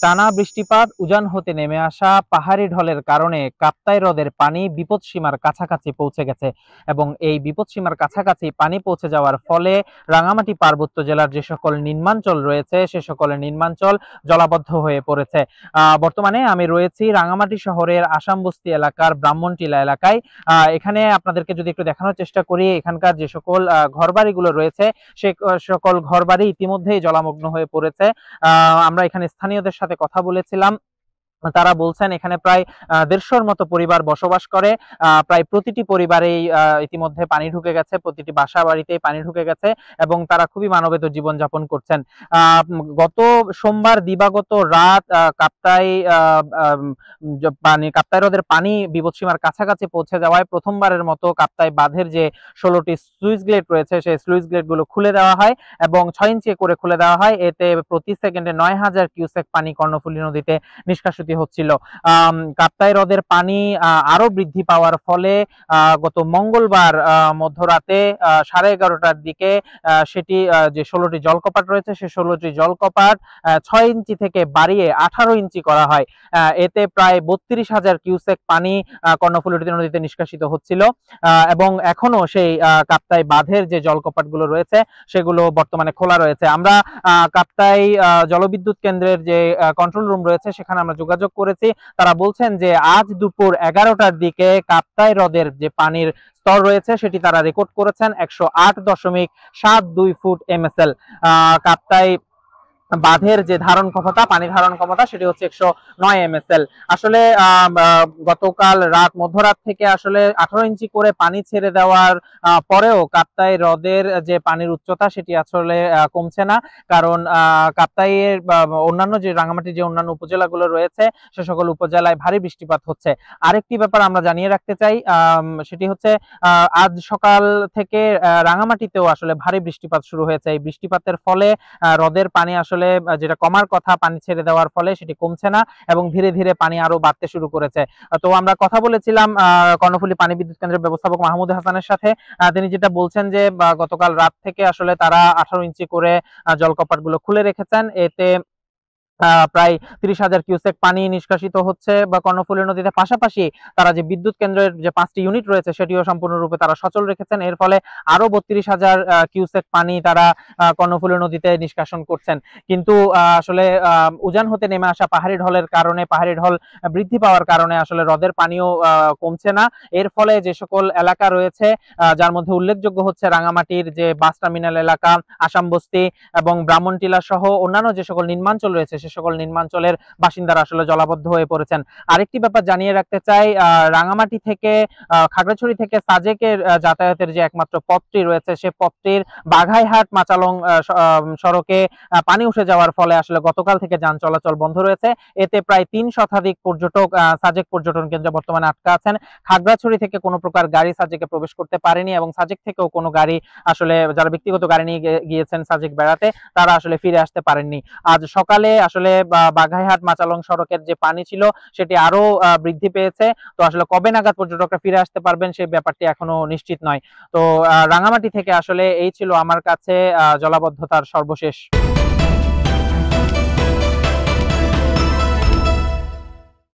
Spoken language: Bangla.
টানা বৃষ্টিপাত, উজান হতে নেমে আসা পাহাড়ি ঢলের কারণে কাপ্তাই হ্রদের পানি বিপদসীমার কাছাকাছি পৌঁছে গেছে এবং এই বিপদসীমার কাছাকাছি পানি পৌঁছে যাওয়ার ফলে রাঙামাটি পার্বত্য জেলার যে সকল নিম্নাঞ্চল রয়েছে সে সকল নিম্নাঞ্চল জলাবদ্ধ হয়ে পড়েছে। বর্তমানে আমি রয়েছি রাঙামাটি শহরের আসাম বস্তি এলাকার ব্রাহ্মণটিলা এলাকায়। এখানে আপনাদেরকে যদি একটু দেখানোর চেষ্টা করি, এখানকার যে সকল ঘরবাড়িগুলো রয়েছে সে সকল ঘরবাড়ি ইতিমধ্যেই জলামগ্ন হয়ে পড়েছে। আমরা এখানে স্থানীয়দের সাথে কথা বলেছিলাম। তারা বলছেন এখানে প্রায় ১৫০'র মতো পরিবার বসবাস করে। প্রায় প্রতিটি পরিবারেই ইতিমধ্যে পানি ঢুকে গেছে, প্রতিটি বাসা বাড়িতেই পানি ঢুকে গেছে এবং তারা খুবই মানবেতর জীবনযাপন করছেন। গত সোমবার দিবাগত রাত কাপ্তাই হ্রদের পানি বিপদসীমার কাছাকাছি পৌঁছে যাওয়ায় প্রথমবারের মতো কাপ্তাই বাঁধের যে ১৬টি স্লুইস গেট রয়েছে সেই স্লুইস গেটগুলো খুলে দেওয়া হয় এবং ৬ ইঞ্চি করে খুলে দেওয়া হয়। এতে প্রতি সেকেন্ডে ৯,০০০ কিউসেক পানি কর্ণফুলী নদীতে নিষ্কাশিত হচ্ছিল। কাপ্তাই হ্রদের পানি আরো বৃদ্ধি পাওয়ার ফলে গত মঙ্গলবার মধ্যরাতে 11:30টার দিকে সেটি যে 16টি জলকপাট রয়েছে সেই 16টি জলকপাট 6 ইঞ্চি থেকে বাড়িয়ে 18 ইঞ্চি করা হয়। এতে প্রায় ৩২,০০০ কিউসেক পানি কর্ণফুলী নদীতে নিষ্কাশিত হচ্ছিল এবং এখনো সেই কাপ্তাই বাঁধের যে জলকপাটগুলো রয়েছে সেগুলো বর্তমানে খোলা রয়েছে। আমরা কাপ্তাই জলবিদ্যুৎ কেন্দ্রের যে কন্ট্রোল রুম রয়েছে সেখানে আমরা যোগাযোগ করেছি। তারা বলছেন যে আজ দুপুর 11টার দিকে কাপ্তাই হ্রদের যে পানির স্তর রয়েছে সেটি তারা রেকর্ড করেছেন 108.72 ফুট এমএসএল। কাপ্তাই বাঁধের যে ধারণ ক্ষমতা, পানি ধারণ ক্ষমতা সেটি হচ্ছে 109 এমএসএল। আসলে গতকাল মধ্যরাত থেকে আসলে 18 ইঞ্চি করে পানি ছেড়ে দেওয়ার পরেও কাপ্তাই হ্রদের যে পানির উচ্চতা সেটি আসলে কমছে না। কারণ কাপ্তাইয়ের অন্যান্য যে রাঙামাটির যে অন্যান্য উপজেলাগুলো রয়েছে সে সকল উপজেলায় ভারী বৃষ্টিপাত হচ্ছে। আরেকটি ব্যাপার আমরা জানিয়ে রাখতে চাই, সেটি হচ্ছে আজ সকাল থেকে রাঙামাটিতেও আসলে ভারী বৃষ্টিপাত শুরু হয়েছে। এই বৃষ্টিপাতের ফলে হ্রদের পানি আসলে যেটা কমার কথা, পানি ছেড়ে দেওয়ার ফলে সেটি কমছে না এবং ধীরে ধীরে পানি আরো বাড়তে শুরু করেছে। তো আমরা কথা বলেছিলাম কর্ণফুলী পানি বিদ্যুৎ কেন্দ্রের ব্যবস্থাপক মাহমুদ হাসানের সাথে। তিনি যেটা বলছেন যে গতকাল রাত থেকে আসলে তারা 18 ইঞ্চি করে জলকপাটগুলো খুলে রেখেছেন। এতে প্রায় ৩০,০০০ কিউসেক পানি নিষ্কাশিত হচ্ছে বা কর্ণফুলী নদীতে। পাশাপাশি তারা যে বিদ্যুৎ কেন্দ্রের যে 5টি ইউনিট রয়েছে সেটিও সম্পূর্ণরূপে তারা সচল রেখেছেন। এর ফলে আরো ৩২,০০০ কিউসেক পানি তারা কর্ণফুলী নদীতে নিষ্কাশন করছেন। কিন্তু আসলে উজান হতে নেমে আসা পাহাড়ি ঢলের কারণে, পাহাড়ি ঢল বৃদ্ধি পাওয়ার কারণে আসলে হ্রদের পানিও কমছে না। এর ফলে যে সকল এলাকা রয়েছে যার মধ্যে উল্লেখযোগ্য হচ্ছে রাঙামাটির যে বাস টার্মিনাল এলাকা, আসাম বস্তি এবং ব্রাহ্মণটিলা সহ অন্যান্য যে সকল নিম্নাঞ্চল রয়েছে সে সকল নিম্নাঞ্চলের বাসিন্দারা আসলে জলাবদ্ধ হয়ে পড়েছেন। আরেকটি ব্যাপার জানিয়ে রাখতে চাই, রাঙামাটি থেকে খাগড়াছড়ি থেকে সাজেকের যাতায়াতের যে একমাত্র পথটি রয়েছে সে পথটির বাঘাইহাট মাচালং সড়কে পানি উঠে যাওয়ার ফলে আসলে গতকাল থেকে যান চলাচল বন্ধ রয়েছে। এতে প্রায় ৩ শতাধিক পর্যটক সাজেক পর্যটন কেন্দ্রে বর্তমানে আটকা আছেন। খাগড়াছড়ি থেকে কোনো প্রকার গাড়ি সাজেকে প্রবেশ করতে পারেনি এবং সাজেক থেকেও কোনো গাড়ি আসলে যারা ব্যক্তিগত গাড়ি নিয়ে গিয়েছেন সাজেক বেড়াতে তারা আসলে ফিরে আসতে পারেননি। আজ সকালে আসলে বাঘাইহাট মাচালং সড়কের যে পানি ছিল সেটি আরো বৃদ্ধি পেয়েছে। তো আসলে কবে নাগাদ পর্যটকরা ফিরে আসতে পারবেন সেই ব্যাপারটি এখনো নিশ্চিত নয়। তো রাঙামাটি থেকে আসলে এই ছিল আমার কাছে জলাবদ্ধতার সর্বশেষ